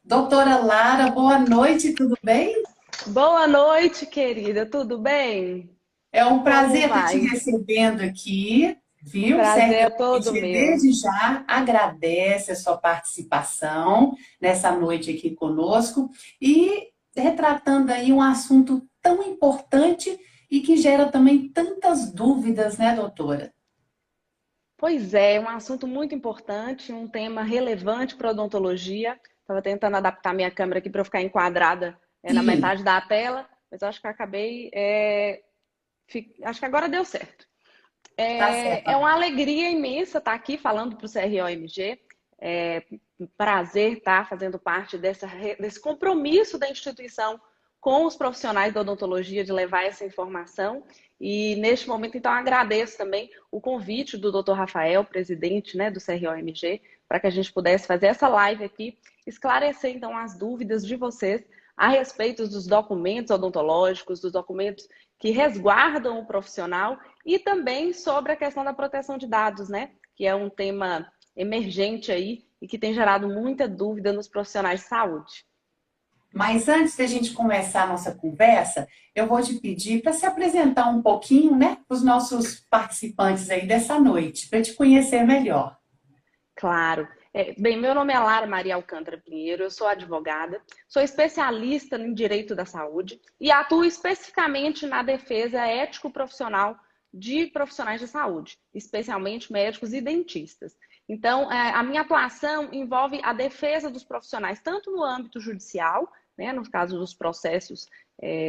Doutora Lara, boa noite, tudo bem? Boa noite, querida. Tudo bem? É um Como prazer estar te vai? recebendo aqui, viu? Prazer é todo Certamente, meu. desde já, agradece a sua participação nessa noite aqui conosco e retratando aí um assunto tão importante e que gera também tantas dúvidas, né, doutora? Pois é, um assunto muito importante, um tema relevante para a odontologia. Estava tentando adaptar minha câmera aqui para eu ficar enquadrada na Sim, metade da tela, mas eu acho que eu acabei. Acho que agora deu certo. tá É certo. uma alegria imensa estar aqui falando para o CROMG. É um prazer estar fazendo parte desse compromisso da instituição com os profissionais da odontologia de levar essa informação. E neste momento, então, agradeço também o convite do Dr. Rafael, presidente, né, do CROMG, para que a gente pudesse fazer essa live aqui, esclarecer então as dúvidas de vocês a respeito dos documentos odontológicos, dos documentos que resguardam o profissional e também sobre a questão da proteção de dados, né? Que é um tema emergente aí e que tem gerado muita dúvida nos profissionais de saúde. Mas antes da gente começar a nossa conversa, eu vou te pedir para se apresentar um pouquinho, né, para os nossos participantes aí dessa noite, para te conhecer melhor. Claro. Bem, meu nome é Lara Maria Alcântara Pinheiro, eu sou advogada, sou especialista em direito da saúde e atuo especificamente na defesa ético-profissional de profissionais de saúde, especialmente médicos e dentistas. Então, a minha atuação envolve a defesa dos profissionais, tanto no âmbito judicial, né, no caso dos processos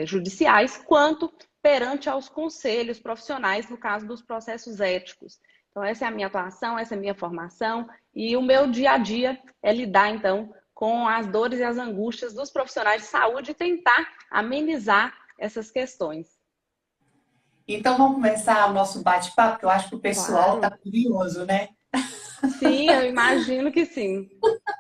judiciais, quanto perante aos conselhos profissionais, no caso dos processos éticos. Então, essa é a minha atuação, essa é a minha formação. E o meu dia a dia é lidar, então, com as dores e as angústias dos profissionais de saúde e tentar amenizar essas questões. Então vamos começar o nosso bate-papo, que eu acho que o pessoal está Claro. curioso, né? Sim, eu imagino que sim.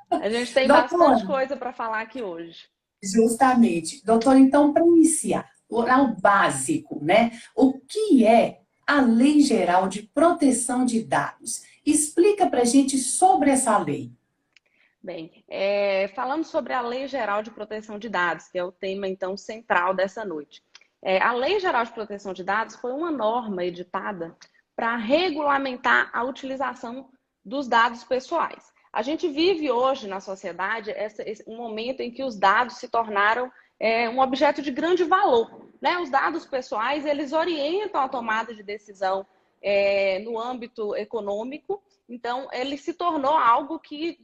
A gente tem bastante Doutor, coisa para falar aqui hoje. justamente. Doutor, então, para iniciar, o básico, né? O que é a Lei Geral de Proteção de Dados? Explica para a gente sobre essa lei. Bem, falando sobre a Lei Geral de Proteção de Dados, que é o tema, então, central dessa noite. A Lei Geral de Proteção de Dados foi uma norma editada para regulamentar a utilização dos dados pessoais. A gente vive hoje na sociedade um momento em que os dados se tornaram um objeto de grande valor. Né? Os dados pessoais, eles orientam a tomada de decisão no âmbito econômico, então ele se tornou algo que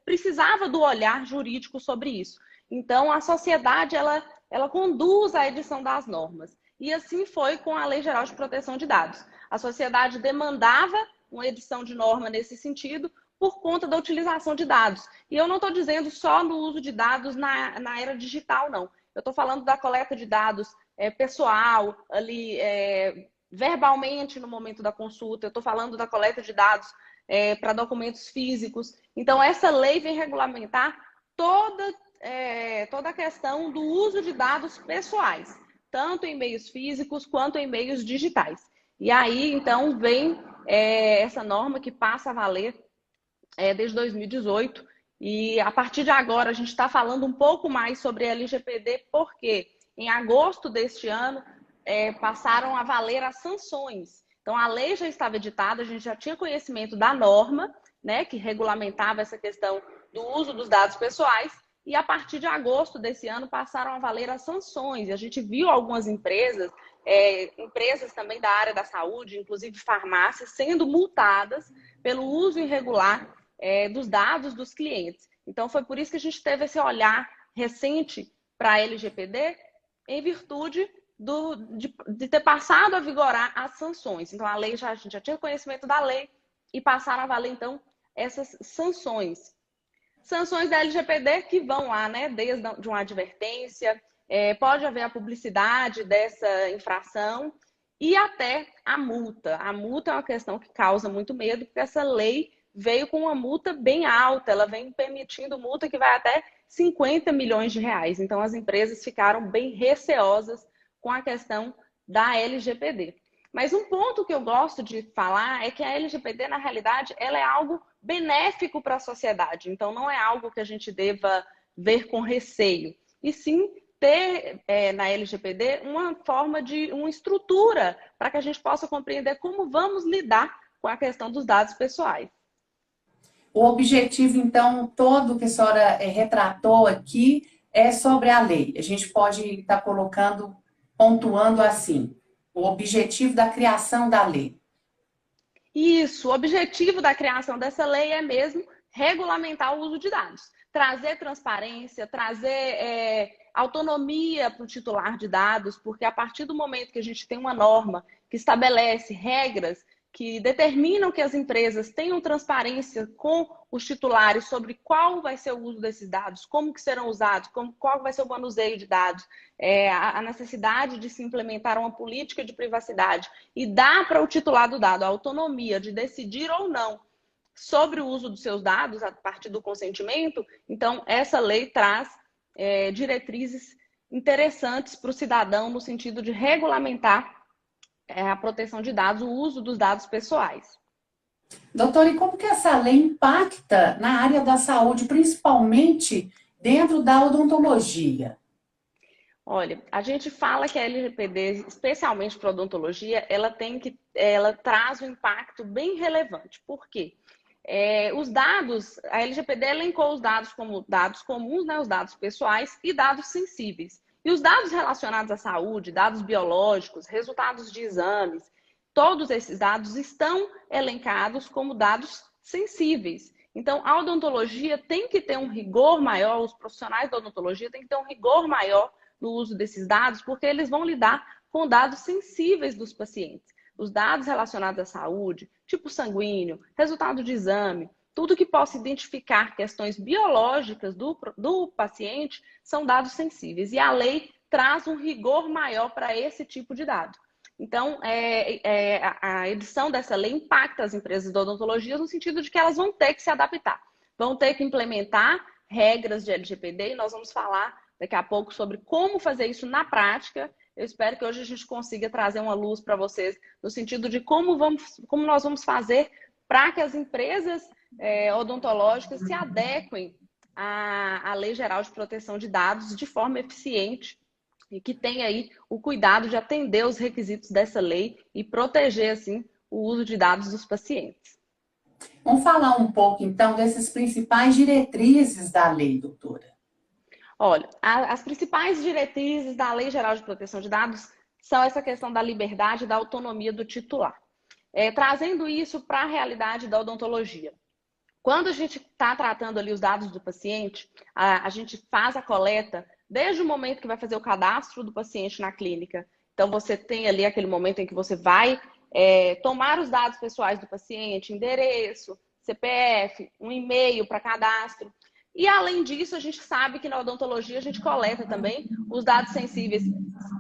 precisava do olhar jurídico sobre isso. Então, a sociedade, ela conduz a edição das normas. E assim foi com a Lei Geral de Proteção de Dados. A sociedade demandava uma edição de norma nesse sentido por conta da utilização de dados. E eu não estou dizendo só no uso de dados na era digital, não. Eu estou falando da coleta de dados pessoal, ali, verbalmente no momento da consulta. Eu estou falando da coleta de dados para documentos físicos. Então, essa lei vem regulamentar toda a questão do uso de dados pessoais, tanto em meios físicos quanto em meios digitais. E aí, então, vem essa norma que passa a valer desde 2018. E a partir de agora, a gente está falando um pouco mais sobre a LGPD, porque em agosto deste ano passaram a valer as sanções. Então, a lei já estava editada, a gente já tinha conhecimento da norma, né, que regulamentava essa questão do uso dos dados pessoais, e a partir de agosto desse ano passaram a valer as sanções. E a gente viu algumas empresas, empresas também da área da saúde, inclusive farmácias, sendo multadas pelo uso irregular dos dados dos clientes. Então, foi por isso que a gente teve esse olhar recente para a LGPD, em virtude de ter passado a vigorar as sanções. Então, a gente já tinha conhecimento da lei e passaram a valer, então, essas sanções. Sanções da LGPD que vão lá, né, desde de uma advertência, pode haver a publicidade dessa infração e até a multa. A multa é uma questão que causa muito medo, porque essa lei veio com uma multa bem alta, ela vem permitindo multa que vai até 50 milhões de reais. Então, as empresas ficaram bem receosas com a questão da LGPD. Mas um ponto que eu gosto de falar é que a LGPD, na realidade, ela é algo benéfico para a sociedade. Então, não é algo que a gente deva ver com receio, e sim ter na LGPD uma forma uma estrutura para que a gente possa compreender como vamos lidar com a questão dos dados pessoais. O objetivo, então, todo que a senhora retratou aqui é sobre a lei. A gente pode estar colocando, pontuando assim, o objetivo da criação da lei. Isso, o objetivo da criação dessa lei é mesmo regulamentar o uso de dados, trazer transparência, trazer autonomia para o titular de dados, porque a partir do momento que a gente tem uma norma que estabelece regras que determinam que as empresas tenham transparência com os titulares sobre qual vai ser o uso desses dados, como que serão usados, qual vai ser o manuseio de dados, a necessidade de se implementar uma política de privacidade e dar para o titular do dado a autonomia de decidir ou não sobre o uso dos seus dados a partir do consentimento. Então, essa lei traz diretrizes interessantes para o cidadão no sentido de regulamentar a proteção de dados, o uso dos dados pessoais. Doutora, e como que essa lei impacta na área da saúde, principalmente dentro da odontologia? Olha, a gente fala que a LGPD, especialmente para a odontologia, ela traz um impacto bem relevante. Por quê? Os dados, a LGPD elencou os dados como dados comuns, né, os dados pessoais e dados sensíveis. E os dados relacionados à saúde, dados biológicos, resultados de exames, todos esses dados estão elencados como dados sensíveis. Então, a odontologia tem que ter um rigor maior, os profissionais da odontologia têm que ter um rigor maior no uso desses dados, porque eles vão lidar com dados sensíveis dos pacientes. Os dados relacionados à saúde, tipo sanguíneo, resultado de exame, tudo que possa identificar questões biológicas do paciente são dados sensíveis. E a lei traz um rigor maior para esse tipo de dado. Então, a edição dessa lei impacta as empresas de odontologia no sentido de que elas vão ter que se adaptar, vão ter que implementar regras de LGPD, e nós vamos falar daqui a pouco sobre como fazer isso na prática. Eu espero que hoje a gente consiga trazer uma luz para vocês no sentido de como nós vamos fazer para que as empresas odontológicas se adequem à Lei Geral de Proteção de Dados de forma eficiente e que tenha aí o cuidado de atender os requisitos dessa lei e proteger, assim, o uso de dados dos pacientes. Vamos falar um pouco, então, dessas principais diretrizes da lei, doutora. Olha, as principais diretrizes da Lei Geral de Proteção de Dados são essa questão da liberdade e da autonomia do titular. Trazendo isso para a realidade da odontologia. Quando a gente está tratando ali os dados do paciente, a gente faz a coleta desde o momento que vai fazer o cadastro do paciente na clínica. Então, você tem ali aquele momento em que você vai tomar os dados pessoais do paciente, endereço, CPF, um e-mail para cadastro. E, além disso, a gente sabe que na odontologia a gente coleta também os dados sensíveis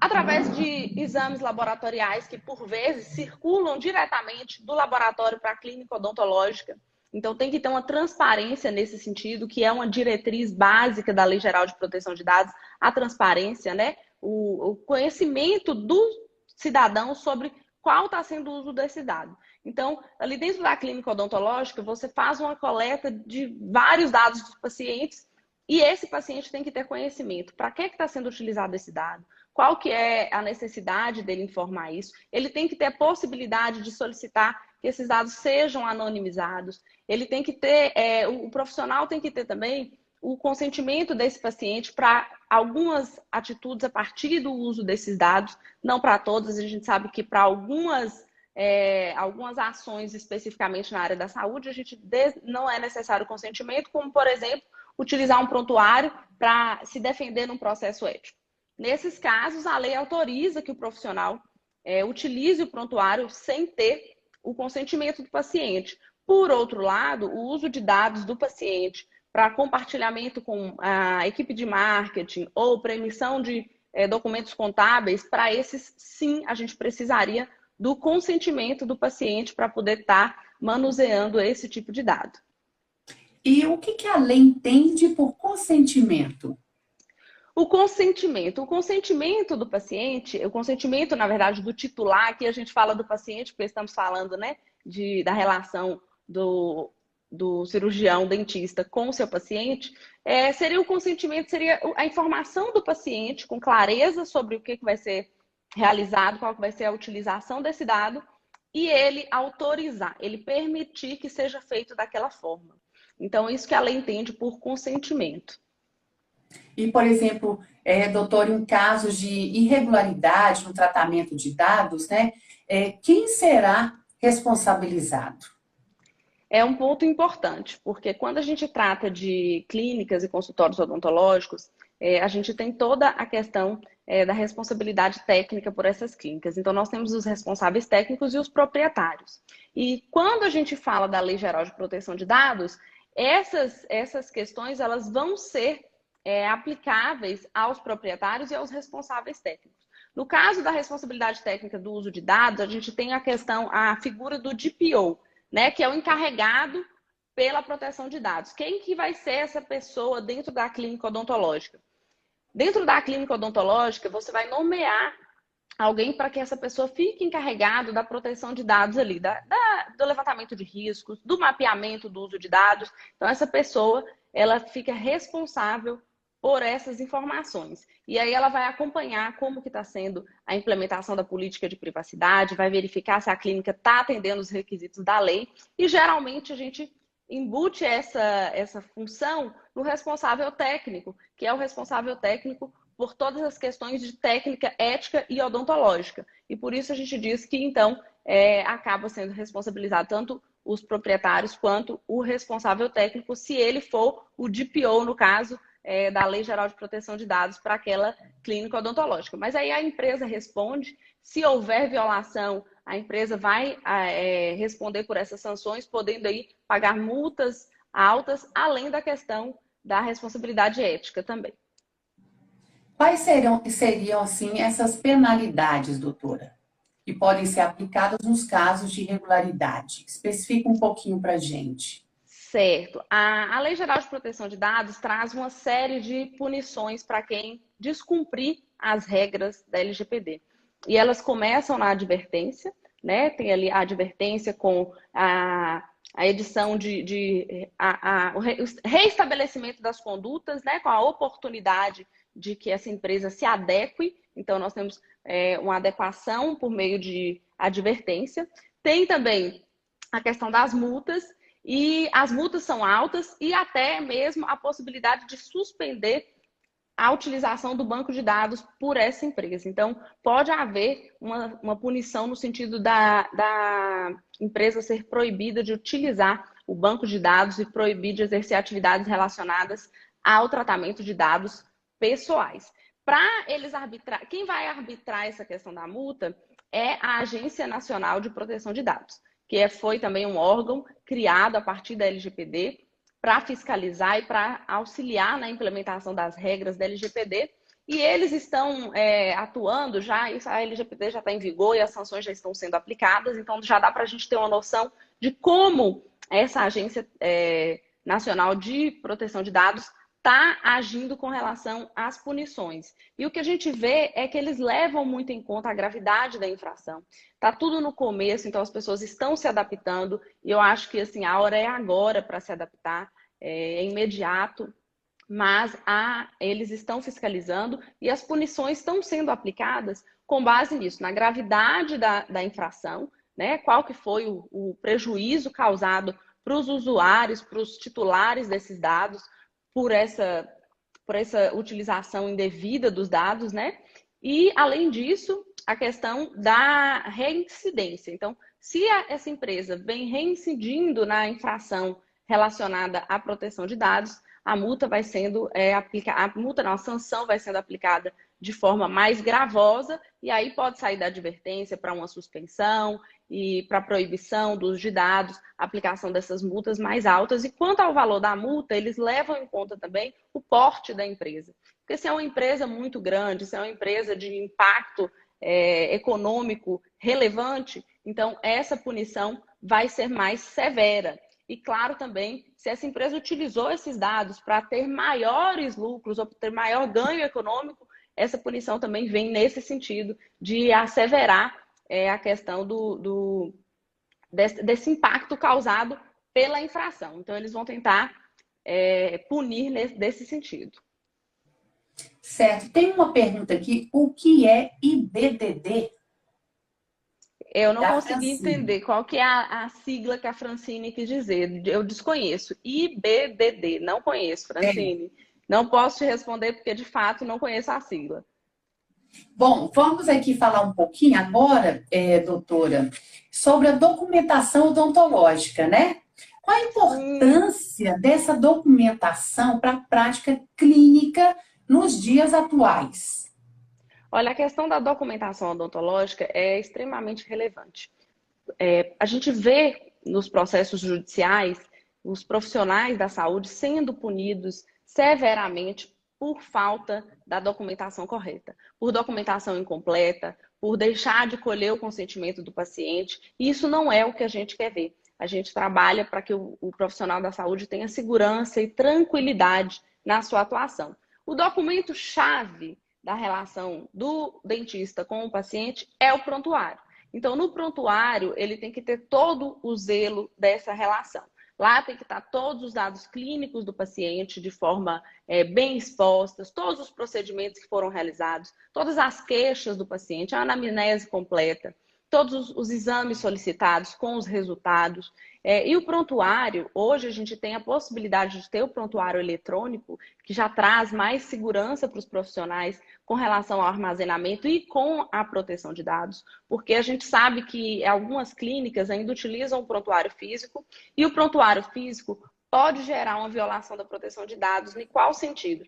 através de exames laboratoriais que, por vezes, circulam diretamente do laboratório para a clínica odontológica. Então, tem que ter uma transparência nesse sentido, que é uma diretriz básica da Lei Geral de Proteção de Dados, a transparência, né? O conhecimento do cidadão sobre qual está sendo o uso desse dado. Então, ali dentro da clínica odontológica, você faz uma coleta de vários dados dos pacientes e esse paciente tem que ter conhecimento. Para que está sendo utilizado esse dado? Qual que é a necessidade dele informar isso? Ele tem que ter a possibilidade de solicitar que esses dados sejam anonimizados. Ele tem que ter, o profissional tem que ter também o consentimento desse paciente para algumas atitudes a partir do uso desses dados, não para todas. A gente sabe que para algumas ações especificamente na área da saúde, não é necessário o consentimento, como, por exemplo, utilizar um prontuário para se defender num processo ético. Nesses casos, a lei autoriza que o profissional utilize o prontuário sem ter o consentimento do paciente. Por outro lado, o uso de dados do paciente para compartilhamento com a equipe de marketing ou para emissão de documentos contábeis, para esses, sim, a gente precisaria do consentimento do paciente para poder estar manuseando esse tipo de dado. E o que a lei entende por consentimento? O consentimento do paciente, o consentimento, na verdade, do titular, aqui a gente fala do paciente, porque estamos falando, né, da relação do cirurgião dentista com o seu paciente, seria o consentimento, seria a informação do paciente com clareza sobre o que vai ser realizado, qual que vai ser a utilização desse dado, e ele autorizar, ele permitir que seja feito daquela forma. Então, isso que a lei entende por consentimento. E, por exemplo, doutor, em casos de irregularidade no tratamento de dados, né, quem será responsabilizado? É um ponto importante, porque quando a gente trata de clínicas e consultórios odontológicos, a gente tem toda a questão da responsabilidade técnica por essas clínicas. Então, nós temos os responsáveis técnicos e os proprietários. E quando a gente fala da Lei Geral de Proteção de Dados, essas questões elas vão ser aplicáveis aos proprietários e aos responsáveis técnicos. No caso da responsabilidade técnica do uso de dados, a gente tem a figura do DPO, né, que é o encarregado pela proteção de dados. Quem que vai ser essa pessoa dentro da clínica odontológica? Dentro da clínica odontológica, você vai nomear alguém para que essa pessoa fique encarregado da proteção de dados ali, do levantamento de riscos, do mapeamento do uso de dados. Então, essa pessoa, ela fica responsável por essas informações. E aí ela vai acompanhar como que está sendo a implementação da política de privacidade, vai verificar se a clínica está atendendo os requisitos da lei, e geralmente a gente embute essa função no responsável técnico, que é o responsável técnico por todas as questões de técnica, ética e odontológica. E por isso a gente diz que, então, acaba sendo responsabilizado tanto os proprietários quanto o responsável técnico, se ele for o DPO, no caso, da Lei Geral de Proteção de Dados para aquela clínica odontológica. Mas aí a empresa responde, se houver violação, a empresa vai responder por essas sanções, podendo aí pagar multas altas, além da questão da responsabilidade ética também. Quais seriam, assim, essas penalidades, doutora, que podem ser aplicadas nos casos de irregularidade? Especifica um pouquinho para a gente. Certo. A Lei Geral de Proteção de Dados traz uma série de punições para quem descumprir as regras da LGPD. E elas começam na advertência, né? Tem ali a advertência com a edição o reestabelecimento das condutas, né? Com a oportunidade de que essa empresa se adeque. Então, nós temos uma adequação por meio de advertência. Tem também a questão das multas, e as multas são altas, e até mesmo a possibilidade de suspender a utilização do banco de dados por essa empresa. Então, pode haver uma punição no sentido da empresa ser proibida de utilizar o banco de dados e proibir de exercer atividades relacionadas ao tratamento de dados pessoais. Para eles arbitrar, quem vai arbitrar essa questão da multa é a Agência Nacional de Proteção de Dados, que foi também um órgão criado a partir da LGPD para fiscalizar e para auxiliar na implementação das regras da LGPD. E eles estão atuando já, a LGPD já está em vigor e as sanções já estão sendo aplicadas, então já dá para a gente ter uma noção de como essa Agência Nacional de Proteção de Dados está agindo com relação às punições. E o que a gente vê é que eles levam muito em conta a gravidade da infração. Está tudo no começo, então as pessoas estão se adaptando, e eu acho que assim, a hora é agora para se adaptar, é imediato, mas eles estão fiscalizando e as punições estão sendo aplicadas com base nisso, na gravidade da infração, né? Qual que foi o prejuízo causado para os usuários, para os titulares desses dados, por essa utilização indevida dos dados, né? E, além disso, a questão da reincidência. Então, se essa empresa vem reincidindo na infração relacionada à proteção de dados, a multa vai sendo aplicada, a sanção vai sendo aplicada de forma mais gravosa, e aí pode sair da advertência para uma suspensão e para proibição do uso de dados, aplicação dessas multas mais altas. E quanto ao valor da multa, eles levam em conta também o porte da empresa. Porque se é uma empresa muito grande, se é uma empresa de impacto econômico relevante, então essa punição vai ser mais severa. E claro também, se essa empresa utilizou esses dados para ter maiores lucros ou ter maior ganho econômico, essa punição também vem nesse sentido de asseverar a questão desse impacto causado pela infração. Então, eles vão tentar punir desse sentido. Certo. Tem uma pergunta aqui. O que é IBDD? Eu não Da consegui Francine. entender qual que é a sigla que a Francine quis dizer. Eu desconheço. IBDD, não conheço, É. Francine. Não posso te responder porque, de fato, não conheço a sigla. Bom, vamos aqui falar um pouquinho agora, doutora, sobre a documentação odontológica, né? Qual a Sim. importância dessa documentação para a prática clínica nos dias atuais? Olha, a questão da documentação odontológica é extremamente relevante. A gente vê nos processos judiciais os profissionais da saúde sendo punidos severamente por falta da documentação correta, por documentação incompleta, por deixar de colher o consentimento do paciente. E isso não é o que a gente quer ver. A gente trabalha para que o profissional da saúde tenha segurança e tranquilidade na sua atuação. O documento-chave da relação do dentista com o paciente é o prontuário. Então, no prontuário, ele tem que ter todo o zelo dessa relação. Lá tem que estar todos os dados clínicos do paciente de forma bem expostas, todos os procedimentos que foram realizados, todas as queixas do paciente, a anamnese completa, todos os exames solicitados com os resultados. E o prontuário, hoje a gente tem a possibilidade de ter o prontuário eletrônico, que já traz mais segurança para os profissionais com relação ao armazenamento e com a proteção de dados, porque a gente sabe que algumas clínicas ainda utilizam o prontuário físico, e o prontuário físico pode gerar uma violação da proteção de dados. Em qual sentido?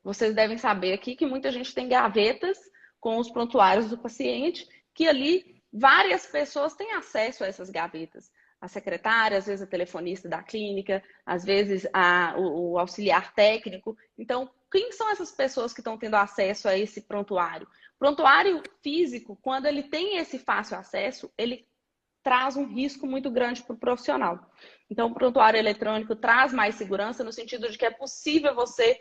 Vocês devem saber aqui que muita gente tem gavetas com os prontuários do paciente, que ali várias pessoas têm acesso a essas gavetas. A secretária, às vezes a telefonista da clínica, às vezes o auxiliar técnico. Então, quem são essas pessoas que estão tendo acesso a esse prontuário? Prontuário físico, quando ele tem esse fácil acesso, ele traz um risco muito grande para o profissional. Então, o prontuário eletrônico traz mais segurança no sentido de que é possível você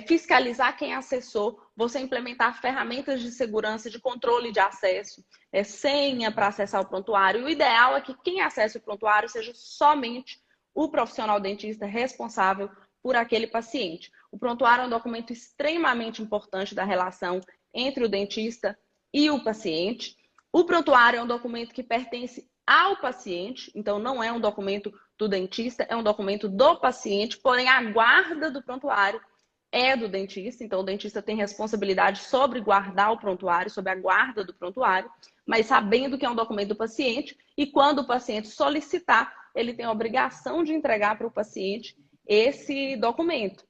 fiscalizar quem acessou, você implementar ferramentas de segurança, de controle de acesso, senha para acessar o prontuário. O ideal é que quem acesse o prontuário seja somente o profissional dentista responsável por aquele paciente. O prontuário é um documento extremamente importante da relação entre o dentista e o paciente. O prontuário é um documento que pertence ao paciente, então não é um documento do dentista, é um documento do paciente, porém a guarda do prontuário é do dentista, então o dentista tem responsabilidade sobre guardar o prontuário, sobre a guarda do prontuário, mas sabendo que é um documento do paciente, e quando o paciente solicitar, ele tem a obrigação de entregar para o paciente esse documento.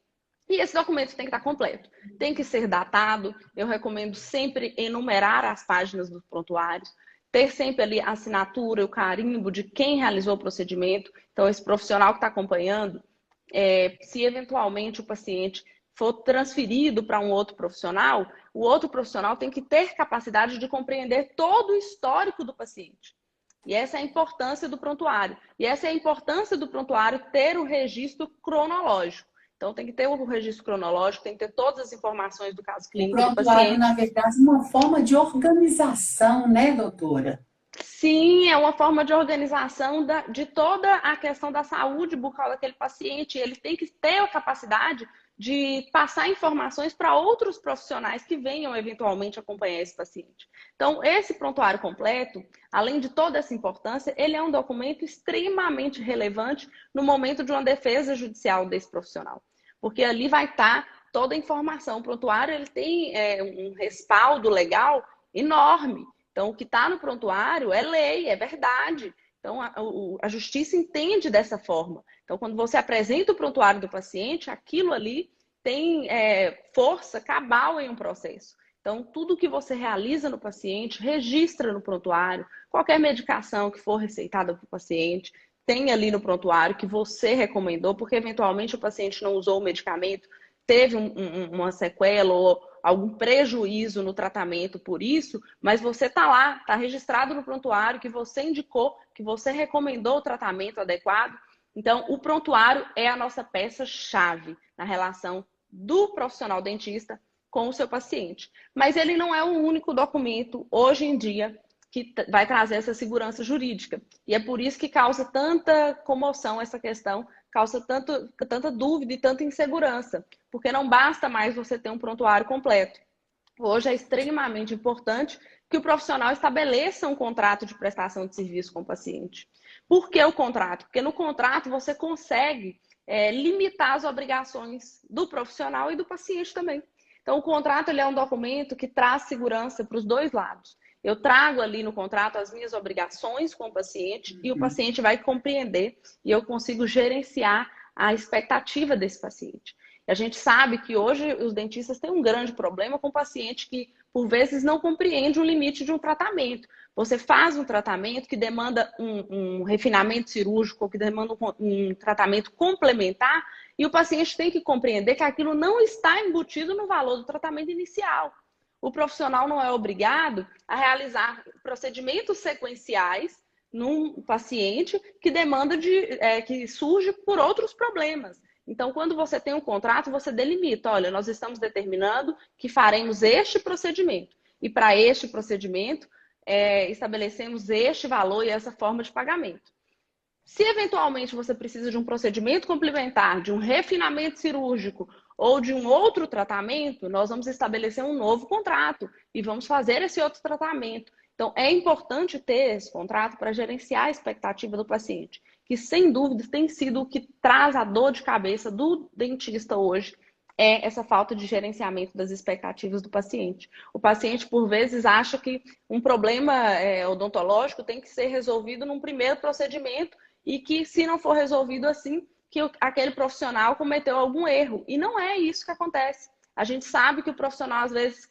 E esse documento tem que estar completo, tem que ser datado. Eu recomendo sempre enumerar as páginas dos prontuários, ter sempre ali a assinatura, o carimbo de quem realizou o procedimento. Então, esse profissional que está acompanhando, se eventualmente o paciente for transferido para um outro profissional, o outro profissional tem que ter capacidade de compreender todo o histórico do paciente. E essa é a importância do prontuário. E essa é a importância do prontuário ter o registro cronológico. Então, tem que ter o registro cronológico, tem que ter todas as informações do caso O clínico do prontuário, na paciente. verdade, é uma forma de organização, né, doutora? Sim, é uma forma de organização de toda a questão da saúde bucal daquele paciente. Ele tem que ter a capacidade de passar informações para outros profissionais que venham eventualmente acompanhar esse paciente. Então, esse prontuário completo, além de toda essa importância, ele é um documento extremamente relevante no momento de uma defesa judicial desse profissional, porque ali vai estar toda a informação. O prontuário ele tem um respaldo legal enorme. Então, o que está no prontuário é lei, é verdade. Então, a justiça entende dessa forma. Então, quando você apresenta o prontuário do paciente, aquilo ali tem força cabal em um processo. Então, tudo que você realiza no paciente, registra no prontuário. Qualquer medicação que for receitada para o paciente, tem ali no prontuário que você recomendou, porque eventualmente o paciente não usou o medicamento, teve uma sequela ou algum prejuízo no tratamento por isso, mas você está lá, está registrado no prontuário que você indicou, que você recomendou o tratamento adequado. Então, o prontuário é a nossa peça-chave na relação do profissional dentista com o seu paciente. Mas ele não é o único documento, hoje em dia, que vai trazer essa segurança jurídica. E é por isso que causa tanta comoção essa questão, causa tanta dúvida e tanta insegurança, porque não basta mais você ter um prontuário completo. Hoje é extremamente importante que o profissional estabeleça um contrato de prestação de serviço com o paciente. Por que o contrato? Porque no contrato você consegue limitar as obrigações do profissional e do paciente também. Então, o contrato ele é um documento que traz segurança para os dois lados. Eu trago ali no contrato as minhas obrigações com o paciente e o paciente vai compreender e eu consigo gerenciar a expectativa desse paciente. A gente sabe que hoje os dentistas têm um grande problema com o paciente que, por vezes, não compreende o limite de um tratamento. Você faz um tratamento que demanda um refinamento cirúrgico, que demanda um tratamento complementar, e o paciente tem que compreender que aquilo não está embutido no valor do tratamento inicial. O profissional não é obrigado a realizar procedimentos sequenciais num paciente que demanda que surge por outros problemas. Então, quando você tem um contrato, você delimita, olha, nós estamos determinando que faremos este procedimento. E para este procedimento, estabelecemos este valor e essa forma de pagamento. Se eventualmente você precisa de um procedimento complementar, de um refinamento cirúrgico ou de um outro tratamento, nós vamos estabelecer um novo contrato e vamos fazer esse outro tratamento. Então, é importante ter esse contrato para gerenciar a expectativa do paciente, que sem dúvida tem sido o que traz a dor de cabeça do dentista hoje, é essa falta de gerenciamento das expectativas do paciente. O paciente, por vezes, acha que um problema odontológico tem que ser resolvido num primeiro procedimento e que, se não for resolvido assim, que aquele profissional cometeu algum erro. E não é isso que acontece. A gente sabe que o profissional, às vezes,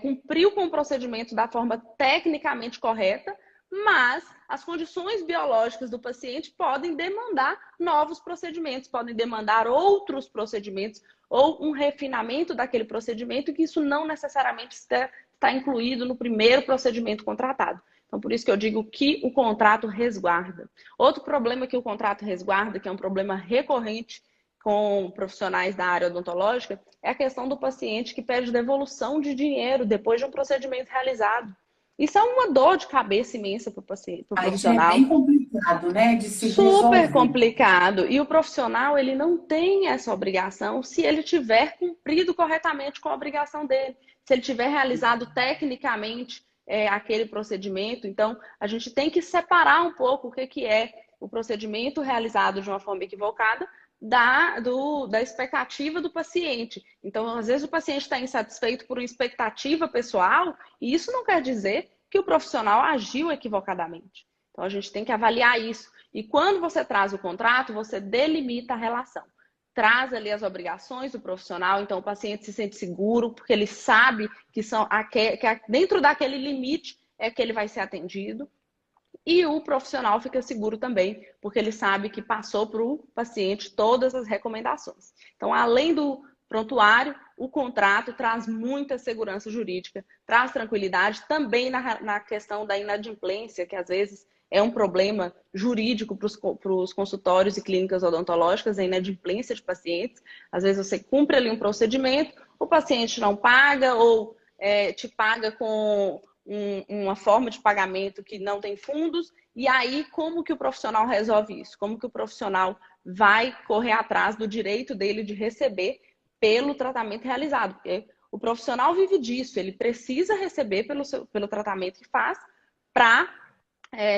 cumpriu com o procedimento da forma tecnicamente correta, mas as condições biológicas do paciente podem demandar novos procedimentos, podem demandar outros procedimentos ou um refinamento daquele procedimento, que isso não necessariamente está incluído no primeiro procedimento contratado. Então, por isso que eu digo que o contrato resguarda. Outro problema que o contrato resguarda, que é um problema recorrente com profissionais da área odontológica, é a questão do paciente que pede devolução de dinheiro depois de um procedimento realizado. Isso é uma dor de cabeça imensa para o paciente, para o Aí já é profissional. bem complicado, né, de se Super resolver. complicado. E o profissional, ele não tem essa obrigação se ele tiver cumprido corretamente com a obrigação dele. Se ele tiver realizado tecnicamente aquele procedimento. Então, a gente tem que separar um pouco o que é o procedimento realizado de uma forma equivocada da expectativa do paciente. Então, às vezes o paciente está insatisfeito por uma expectativa pessoal e isso não quer dizer que o profissional agiu equivocadamente. Então, a gente tem que avaliar isso. E quando você traz o contrato, você delimita a relação. Traz ali as obrigações do profissional, então o paciente se sente seguro, porque ele sabe que dentro daquele limite é que ele vai ser atendido. E o profissional fica seguro também, porque ele sabe que passou para o paciente todas as recomendações. Então, além do prontuário, o contrato traz muita segurança jurídica, traz tranquilidade também na questão da inadimplência, que às vezes é um problema jurídico para os consultórios e clínicas odontológicas, a inadimplência de pacientes. Às vezes você cumpre ali um procedimento, o paciente não paga ou te paga com uma forma de pagamento que não tem fundos, e aí como que o profissional resolve isso? Como que o profissional vai correr atrás do direito dele de receber pelo tratamento realizado? Porque o profissional vive disso, ele precisa receber pelo tratamento que faz para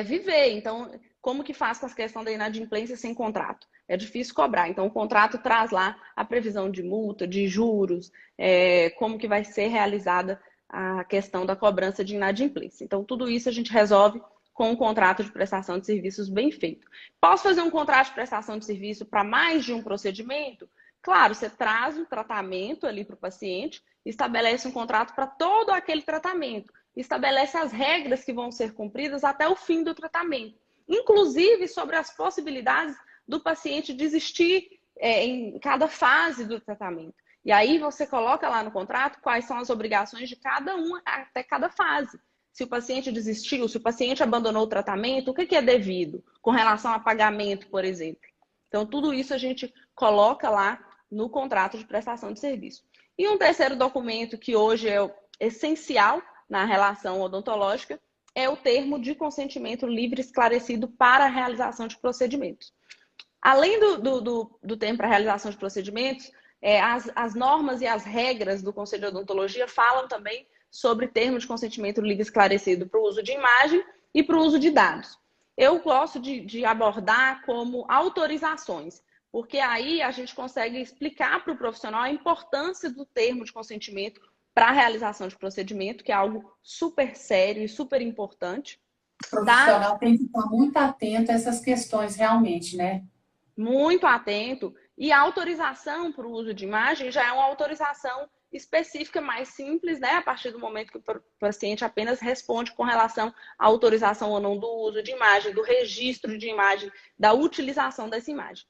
viver. Então, como que faz com a questão da inadimplência sem contrato? É difícil cobrar. Então, o contrato traz lá a previsão de multa, de juros, como que vai ser realizada a questão da cobrança de inadimplência. Então, tudo isso a gente resolve com um contrato de prestação de serviços bem feito. Posso fazer um contrato de prestação de serviço para mais de um procedimento? Claro, você traz um tratamento ali para o paciente, estabelece um contrato para todo aquele tratamento, estabelece as regras que vão ser cumpridas até o fim do tratamento, inclusive sobre as possibilidades do paciente desistir em cada fase do tratamento. E aí você coloca lá no contrato quais são as obrigações de cada um até cada fase. Se o paciente desistiu, se o paciente abandonou o tratamento, o que é devido com relação a pagamento, por exemplo. Então, tudo isso a gente coloca lá no contrato de prestação de serviço. E um terceiro documento que hoje é essencial na relação odontológica é o termo de consentimento livre e esclarecido para a realização de procedimentos. Além do termo para a realização de procedimentos, as normas e as regras do Conselho de Odontologia falam também sobre termo de consentimento livre e esclarecido para o uso de imagem e para o uso de dados. Eu gosto de abordar como autorizações, porque aí a gente consegue explicar para o profissional a importância do termo de consentimento para a realização de procedimento, que é algo super sério e super importante. O Tá? profissional tem que estar muito atento a essas questões realmente, né? Muito atento. E a autorização para o uso de imagem já é uma autorização específica mais simples, né? A partir do momento que o paciente apenas responde com relação à autorização ou não do uso de imagem, do registro de imagem, da utilização dessa imagem.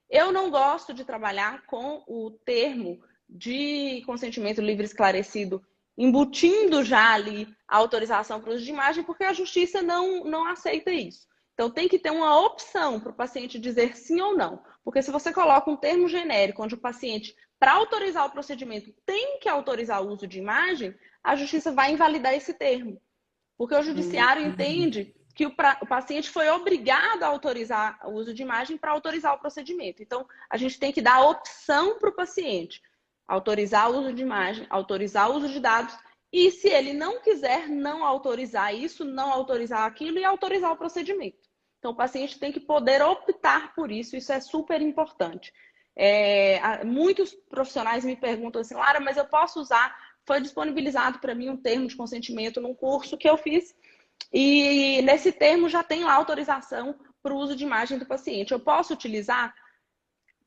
Eu não gosto de trabalhar com o termo de consentimento livre esclarecido embutindo já ali a autorização para o uso de imagem, porque a justiça não aceita isso. Então, tem que ter uma opção para o paciente dizer sim ou não. Porque se você coloca um termo genérico, onde o paciente, para autorizar o procedimento, tem que autorizar o uso de imagem, a justiça vai invalidar esse termo. Porque o judiciário entende que o paciente foi obrigado a autorizar o uso de imagem para autorizar o procedimento. Então, a gente tem que dar a opção para o paciente. Autorizar o uso de imagem, autorizar o uso de dados. E se ele não quiser não autorizar isso, não autorizar aquilo e autorizar o procedimento. Então, o paciente tem que poder optar por isso. Isso é super importante. Muitos profissionais me perguntam assim, Lara, mas eu posso usar... Foi disponibilizado para mim um termo de consentimento num curso que eu fiz e nesse termo já tem lá autorização para o uso de imagem do paciente. Eu posso utilizar?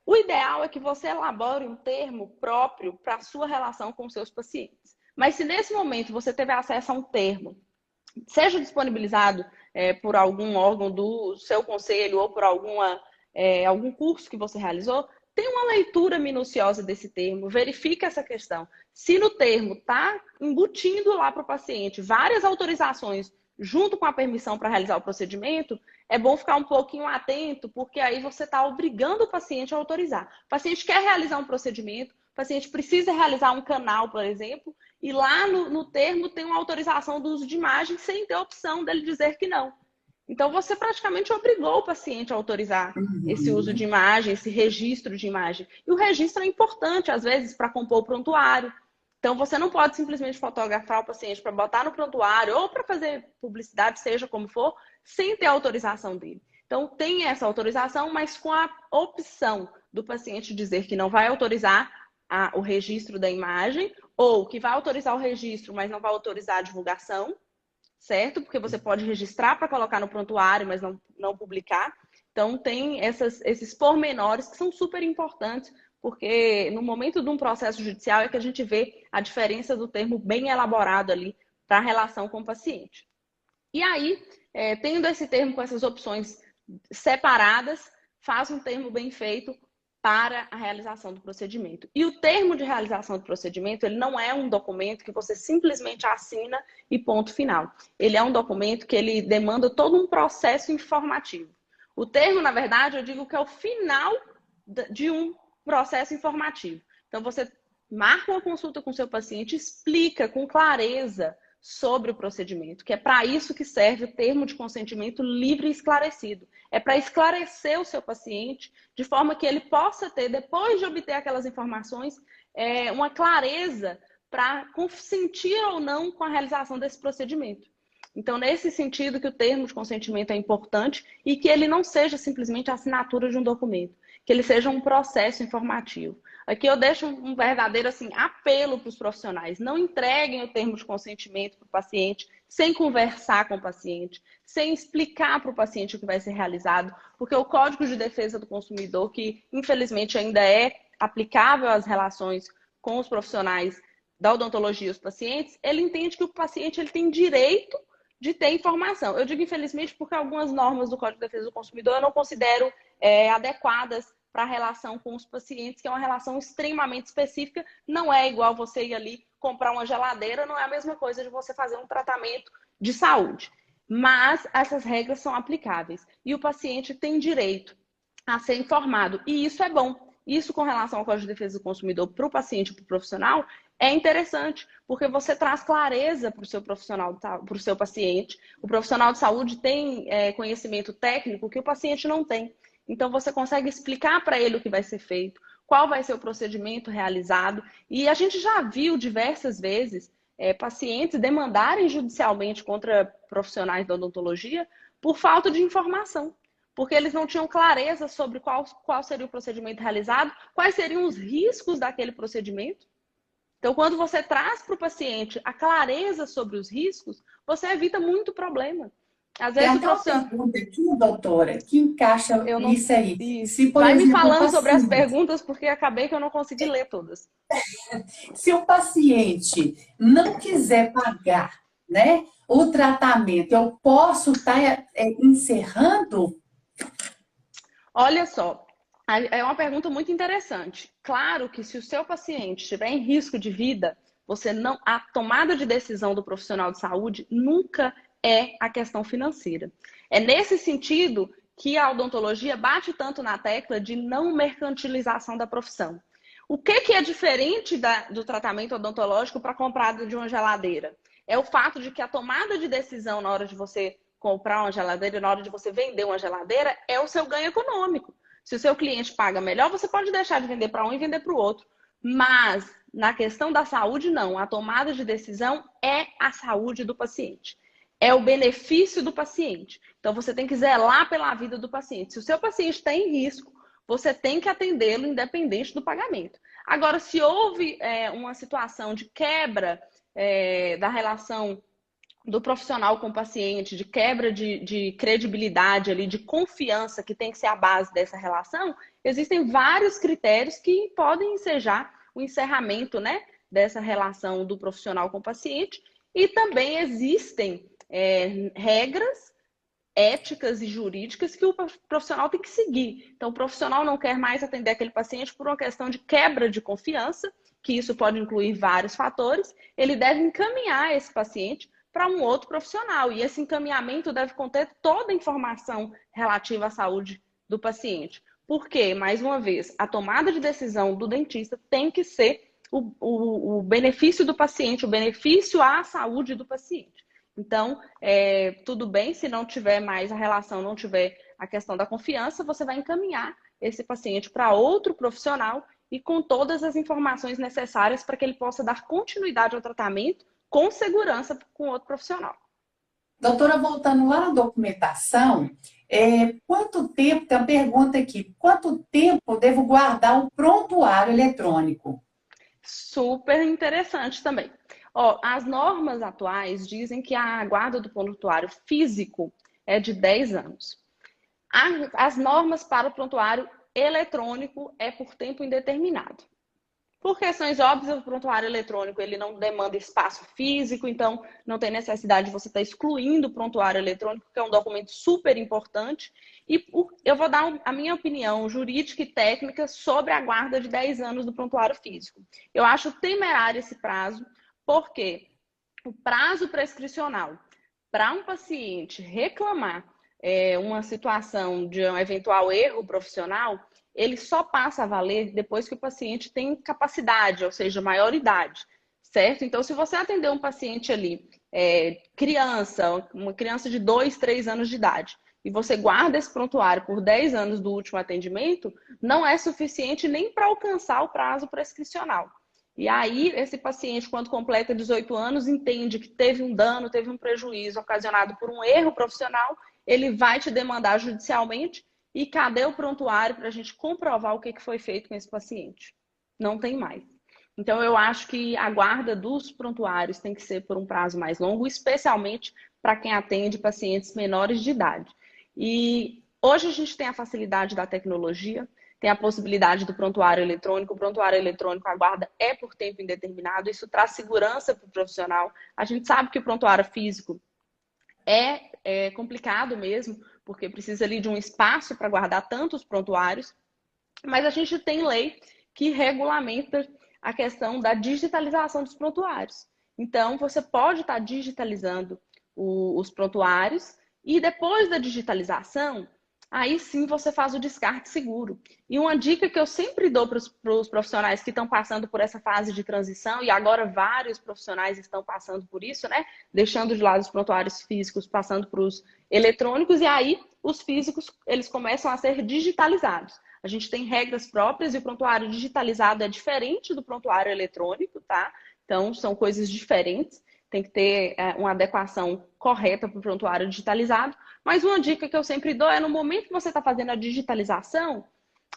O ideal é que você elabore um termo próprio para a sua relação com os seus pacientes. Mas se nesse momento você teve acesso a um termo, seja disponibilizado por algum órgão do seu conselho ou por algum curso que você realizou, tem uma leitura minuciosa desse termo, verifica essa questão. Se no termo está embutindo lá para o paciente várias autorizações junto com a permissão para realizar o procedimento, é bom ficar um pouquinho atento, porque aí você está obrigando o paciente a autorizar. O paciente quer realizar um procedimento, o paciente precisa realizar um canal, por exemplo, e lá no termo tem uma autorização do uso de imagem sem ter opção dele dizer que não. Então, você praticamente obrigou o paciente a autorizar esse uso de imagem, esse registro de imagem. E o registro é importante, às vezes, para compor o prontuário. Então, você não pode simplesmente fotografar o paciente para botar no prontuário ou para fazer publicidade, seja como for, sem ter a autorização dele. Então, tem essa autorização, mas com a opção do paciente dizer que não vai autorizar o registro da imagem ou que vai autorizar o registro, mas não vai autorizar a divulgação, certo? Porque você pode registrar para colocar no prontuário, mas não publicar. Então, tem esses pormenores que são super importantes, porque no momento de um processo judicial é que a gente vê a diferença do termo bem elaborado ali para a relação com o paciente. E aí, tendo esse termo com essas opções separadas, faz um termo bem feito para a realização do procedimento. E o termo de realização do procedimento, ele não é um documento que você simplesmente assina e ponto final. Ele é um documento que ele demanda todo um processo informativo. O termo, na verdade, eu digo que é o final de um processo informativo. Então, você marca uma consulta com o seu paciente, explica com clareza sobre o procedimento, que é para isso que serve o termo de consentimento livre e esclarecido. É para esclarecer o seu paciente de forma que ele possa ter, depois de obter aquelas informações, uma clareza para consentir ou não com a realização desse procedimento. Então, nesse sentido que o termo de consentimento é importante e que ele não seja simplesmente a assinatura de um documento, que ele seja um processo informativo. Aqui eu deixo um verdadeiro apelo para os profissionais. Não entreguem o termo de consentimento para o paciente sem conversar com o paciente, sem explicar para o paciente o que vai ser realizado, porque o Código de Defesa do Consumidor, que infelizmente ainda é aplicável às relações com os profissionais da odontologia e os pacientes, ele entende que o paciente ele tem direito de ter informação. Eu digo infelizmente porque algumas normas do Código de Defesa do Consumidor eu não considero adequadas para a relação com os pacientes, que é uma relação extremamente específica, não é igual você ir ali comprar uma geladeira, não é a mesma coisa de você fazer um tratamento de saúde. Mas essas regras são aplicáveis e o paciente tem direito a ser informado, e isso é bom. Isso com relação ao Código de Defesa do Consumidor para o paciente e para o profissional É interessante, porque você traz clareza para o seu profissional, para o seu paciente. O profissional de saúde tem conhecimento técnico que o paciente não tem. Então, você consegue explicar para ele o que vai ser feito, qual vai ser o procedimento realizado. E a gente já viu diversas vezes pacientes demandarem judicialmente contra profissionais da odontologia por falta de informação. Porque eles não tinham clareza sobre qual seria o procedimento realizado, quais seriam os riscos daquele procedimento. Então, quando você traz para o paciente a clareza sobre os riscos, você evita muito problema. Às Tem vezes o até uma profissional. pergunta aqui, doutora, que encaixa Eu não. isso aí. Isso. Se, por Vai me exemplo, o falando sobre as paciente, perguntas, porque acabei que eu não consegui ler todas. se o paciente não quiser pagar, né, o tratamento, eu posso estar encerrando? Olha só, é uma pergunta muito interessante. Claro que se o seu paciente estiver em risco de vida, você não, a tomada de decisão do profissional de saúde nunca é a questão financeira. É nesse sentido que a odontologia bate tanto na tecla de não mercantilização da profissão. O que é diferente do tratamento odontológico para a comprada de uma geladeira? É o fato de que a tomada de decisão na hora de você comprar uma geladeira, na hora de você vender uma geladeira, é o seu ganho econômico. Se o seu cliente paga melhor, você pode deixar de vender para um e vender para o outro. Mas na questão da saúde, não. A tomada de decisão é a saúde do paciente. É o benefício do paciente. Então você tem que zelar pela vida do paciente. Se o seu paciente está em risco, você tem que atendê-lo independente do pagamento. Agora, se houve uma situação de quebra da relação do profissional com o paciente, de quebra de credibilidade ali, de confiança, que tem que ser a base dessa relação, existem vários critérios que podem ensejar o encerramento, né, dessa relação do profissional com o paciente, e também existem regras éticas e jurídicas que o profissional tem que seguir. Então, o profissional não quer mais atender aquele paciente por uma questão de quebra de confiança, que isso pode incluir vários fatores, ele deve encaminhar esse paciente para um outro profissional. E esse encaminhamento deve conter toda a informação relativa à saúde do paciente. Porque, mais uma vez, a tomada de decisão do dentista tem que ser o benefício do paciente, o benefício à saúde do paciente. Então, tudo bem, se não tiver mais a relação, não tiver a questão da confiança, você vai encaminhar esse paciente para outro profissional e com todas as informações necessárias para que ele possa dar continuidade ao tratamento com segurança com outro profissional. Doutora, voltando lá na documentação, quanto tempo, tem uma pergunta aqui, quanto tempo devo guardar o prontuário eletrônico? Super interessante também. Ó, as normas atuais dizem que a guarda do prontuário físico é de 10 anos. As normas para o prontuário eletrônico é por tempo indeterminado. Por questões óbvias, o prontuário eletrônico ele não demanda espaço físico, então não tem necessidade de você estar excluindo o prontuário eletrônico, que é um documento super importante. E eu vou dar a minha opinião jurídica e técnica sobre a guarda de 10 anos do prontuário físico. Eu acho temerário esse prazo, porque o prazo prescricional para um paciente reclamar uma situação de um eventual erro profissional, ele só passa a valer depois que o paciente tem capacidade, ou seja, maioridade, certo? Então, se você atender um paciente ali, criança, uma criança de 2, 3 anos de idade, e você guarda esse prontuário por 10 anos do último atendimento, não é suficiente nem para alcançar o prazo prescricional. E aí, esse paciente, quando completa 18 anos, entende que teve um dano, teve um prejuízo ocasionado por um erro profissional, ele vai te demandar judicialmente. E cadê o prontuário para a gente comprovar o que foi feito com esse paciente? Não tem mais. Então, eu acho que a guarda dos prontuários tem que ser por um prazo mais longo, especialmente para quem atende pacientes menores de idade. E hoje a gente tem a facilidade da tecnologia, tem a possibilidade do prontuário eletrônico. O prontuário eletrônico, a guarda é por tempo indeterminado. Isso traz segurança para o profissional. A gente sabe que o prontuário físico é complicado mesmo, porque precisa ali de um espaço para guardar tantos prontuários, mas a gente tem lei que regulamenta a questão da digitalização dos prontuários. Então, você pode estar digitalizando os prontuários e depois da digitalização, aí sim você faz o descarte seguro. E uma dica que eu sempre dou para os profissionais que estão passando por essa fase de transição, e agora vários profissionais estão passando por isso, né? Deixando de lado os prontuários físicos, passando para os eletrônicos, e aí os físicos eles começam a ser digitalizados. A gente tem regras próprias e o prontuário digitalizado é diferente do prontuário eletrônico, tá? Então, são coisas diferentes. Tem que ter uma adequação correta para o prontuário digitalizado. Mas uma dica que eu sempre dou é no momento que você está fazendo a digitalização,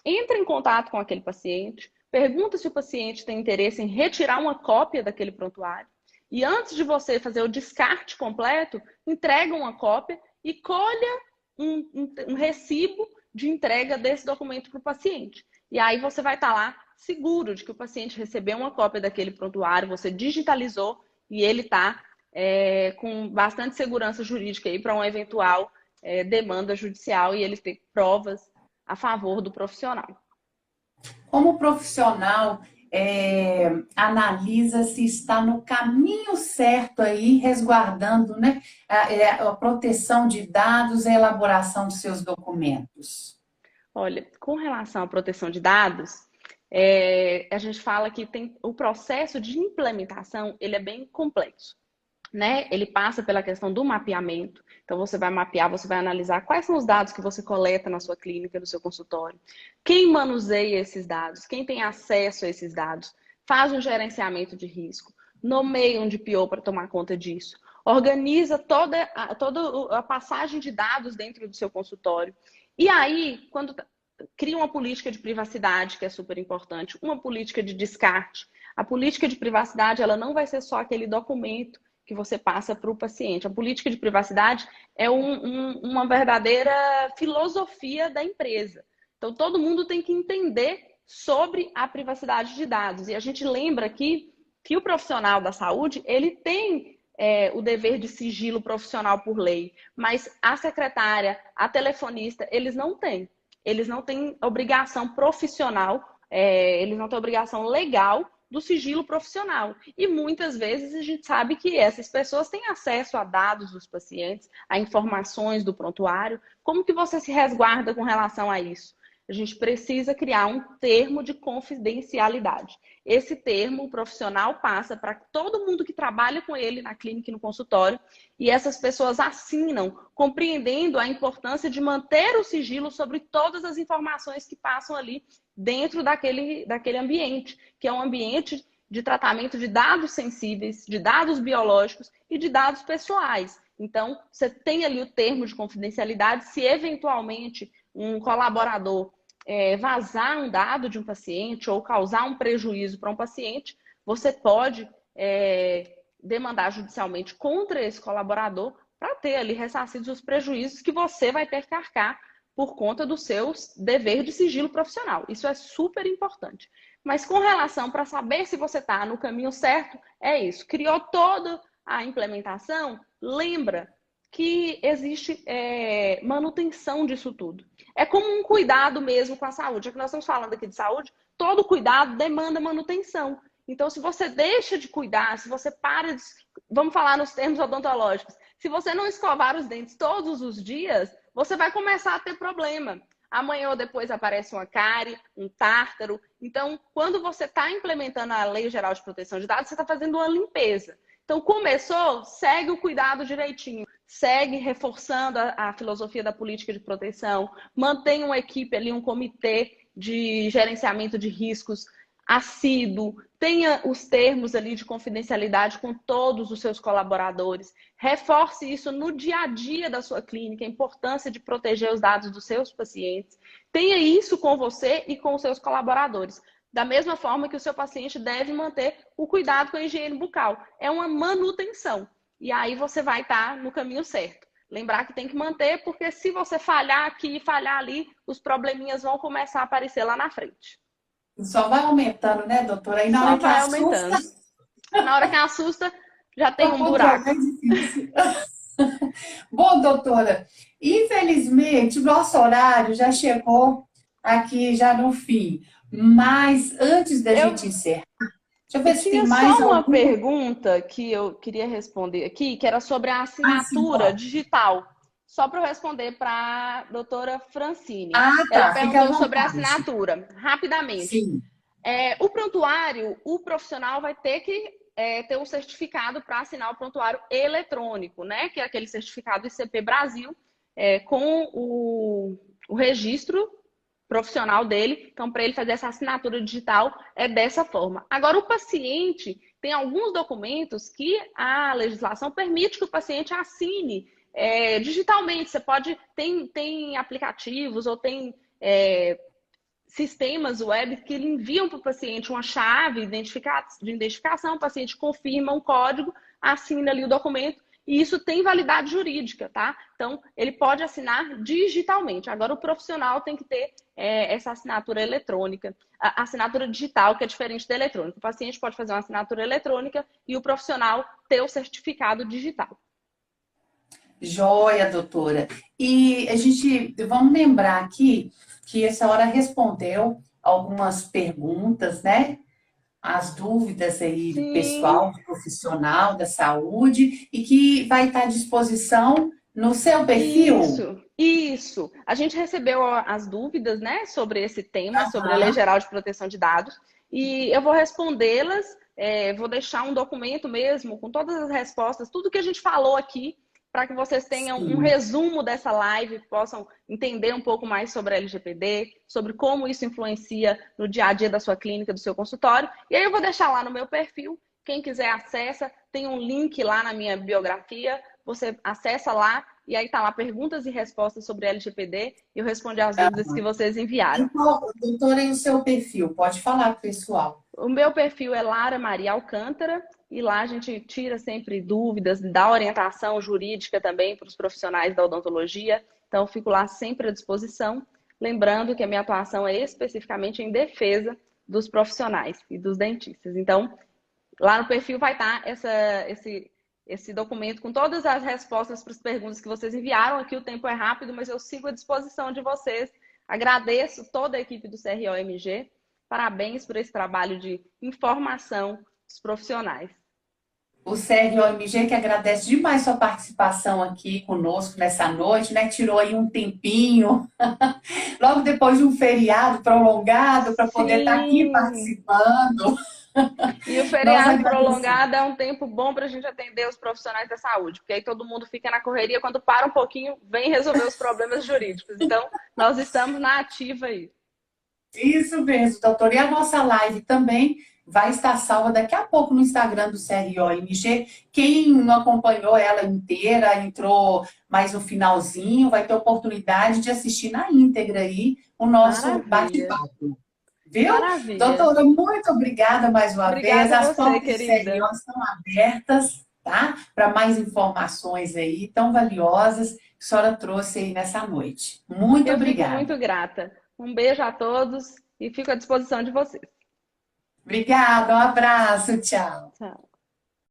entre em contato com aquele paciente, pergunta se o paciente tem interesse em retirar uma cópia daquele prontuário. E antes de você fazer o descarte completo, entrega uma cópia e colha um recibo de entrega desse documento para o paciente. E aí você vai estar lá seguro de que o paciente recebeu uma cópia daquele prontuário, você digitalizou e ele está com bastante segurança jurídica aí para uma eventual demanda judicial e ele ter provas a favor do profissional. Como profissional, analisa se está no caminho certo aí, resguardando, né, a proteção de dados e a elaboração dos seus documentos? Olha, com relação à proteção de dados, a gente fala que tem o processo de implementação, ele é bem complexo, né? Ele passa pela questão do mapeamento. Então, você vai mapear, você vai analisar quais são os dados que você coleta na sua clínica, no seu consultório. Quem manuseia esses dados? Quem tem acesso a esses dados? Faz um gerenciamento de risco. Nomeia um DPO para tomar conta disso. Organiza toda a passagem de dados dentro do seu consultório. E aí, quando cria uma política de privacidade, que é super importante, uma política de descarte. A política de privacidade, ela não vai ser só aquele documento que você passa para o paciente. A política de privacidade é uma verdadeira filosofia da empresa. Então, todo mundo tem que entender sobre a privacidade de dados. E a gente lembra aqui que o profissional da saúde, ele tem o dever de sigilo profissional por lei, mas a secretária, a telefonista, eles não têm. Eles não têm obrigação profissional, eles não têm obrigação legal do sigilo profissional. E muitas vezes a gente sabe que essas pessoas têm acesso a dados dos pacientes, a informações do prontuário. Como que você se resguarda com relação a isso? A gente precisa criar um termo de confidencialidade. Esse termo o profissional passa para todo mundo que trabalha com ele na clínica e no consultório, e essas pessoas assinam, compreendendo a importância de manter o sigilo sobre todas as informações que passam ali dentro daquele ambiente, que é um ambiente de tratamento de dados sensíveis, de dados biológicos e de dados pessoais. Então, você tem ali o termo de confidencialidade, se eventualmente um colaborador vazar um dado de um paciente ou causar um prejuízo para um paciente, você pode demandar judicialmente contra esse colaborador para ter ali ressarcidos os prejuízos que você vai ter que arcar por conta dos seus deveres de sigilo profissional. Isso é super importante. Mas com relação para saber se você está no caminho certo, é isso. Criou toda a implementação, lembra que existe manutenção disso tudo. É como um cuidado mesmo com a saúde. Já que nós estamos falando aqui de saúde, todo cuidado demanda manutenção. Então, se você deixa de cuidar, se você para de... Vamos falar nos termos odontológicos. Se você não escovar os dentes todos os dias, você vai começar a ter problema. Amanhã ou depois aparece uma cárie, um tártaro. Então, quando você está implementando a Lei Geral de Proteção de Dados, você está fazendo uma limpeza. Então, começou, segue o cuidado direitinho. Segue reforçando a filosofia da política de proteção. Mantém uma equipe ali, um comitê de gerenciamento de riscos assíduo. Tenha os termos ali de confidencialidade com todos os seus colaboradores. Reforce isso no dia a dia da sua clínica, a importância de proteger os dados dos seus pacientes. Tenha isso com você e com os seus colaboradores. Da mesma forma que o seu paciente deve manter o cuidado com a higiene bucal. É uma manutenção. E aí você vai estar no caminho certo. Lembrar que tem que manter, porque se você falhar aqui e falhar ali, os probleminhas vão começar a aparecer lá na frente. Só vai aumentando, né, doutora? Aí na Só hora que vai assusta... aumentando. Na hora que assusta, já tem um o buraco. é difícil. Bom, doutora, infelizmente, nosso horário já chegou aqui já no fim. Mas antes da gente encerrar, deixa eu ver se tem mais só uma algum... pergunta que eu queria responder aqui, que era sobre a assinatura digital. só para eu responder para a doutora Francine. Ah, Ela tá. Fica à perguntou sobre a vontade. assinatura. Rapidamente. Sim. O prontuário, o profissional vai ter que ter um certificado para assinar o prontuário eletrônico, né? Que é aquele certificado ICP Brasil, com o registro profissional dele. Então, para ele fazer essa assinatura digital, é dessa forma. Agora, o paciente tem alguns documentos que a legislação permite que o paciente assine digitalmente. Você pode, tem aplicativos ou tem sistemas web que enviam para o paciente uma chave de identificação, o paciente confirma um código, assina ali o documento, e isso tem validade jurídica, tá? Então, ele pode assinar digitalmente. Agora, o profissional tem que ter essa assinatura eletrônica, a assinatura digital, que é diferente da eletrônica. O paciente pode fazer uma assinatura eletrônica e o profissional ter o certificado digital. Joia, doutora. E vamos lembrar aqui que a senhora respondeu algumas perguntas, né? As dúvidas aí do Sim, pessoal, do profissional da saúde, e que vai estar à disposição no seu perfil. isso. A gente recebeu as dúvidas, né, sobre esse tema, sobre a Lei Aham, Geral de Proteção de Dados, e eu vou respondê-las, vou deixar um documento mesmo com todas as respostas, tudo que a gente falou aqui, para que vocês tenham um sim. resumo dessa live, possam entender um pouco mais sobre a LGPD, sobre como isso influencia no dia a dia da sua clínica, do seu consultório. E aí eu vou deixar lá no meu perfil, quem quiser acessa, tem um link lá na minha biografia, você acessa lá e aí tá lá perguntas e respostas sobre LGPD e eu respondo as dúvidas que vocês enviaram. Doutora, e o seu perfil? Pode falar, pessoal. O meu perfil é Lara Maria Alcântara e lá a gente tira sempre dúvidas, dá orientação jurídica também para os profissionais da odontologia. Então, eu fico lá sempre à disposição. Lembrando que a minha atuação é especificamente em defesa dos profissionais e dos dentistas. Então, lá no perfil vai estar esse documento com todas as respostas para as perguntas que vocês enviaram. Aqui o tempo é rápido, mas eu sigo à disposição de vocês. Agradeço toda a equipe do CROMG. Parabéns por esse trabalho de informação dos profissionais. O Sérgio OMG que agradece demais sua participação aqui conosco nessa noite, né? Tirou aí um tempinho, logo depois de um feriado prolongado, para poder estar aqui Sim! participando. E o Nós feriado agradecemos. prolongado é um tempo bom para a gente atender os profissionais da saúde, porque aí todo mundo fica na correria, quando para um pouquinho, vem resolver os problemas jurídicos. Então, nós estamos na ativa aí. Isso mesmo, doutor. E a nossa live também vai estar salva daqui a pouco no Instagram do CROMG. Quem não acompanhou ela inteira, entrou mais no finalzinho, vai ter oportunidade de assistir na íntegra aí o nosso Maravilha, bate-papo. Viu? maravilha. Doutora, muito obrigada mais uma vez. Obrigada a As você, portas do querida. CRO estão abertas, tá? Para mais informações aí tão valiosas que a senhora trouxe aí nessa noite. Muito Eu fico obrigada. muito grata. Um beijo a todos e fico à disposição de vocês. Obrigada, um abraço, tchau. Tchau.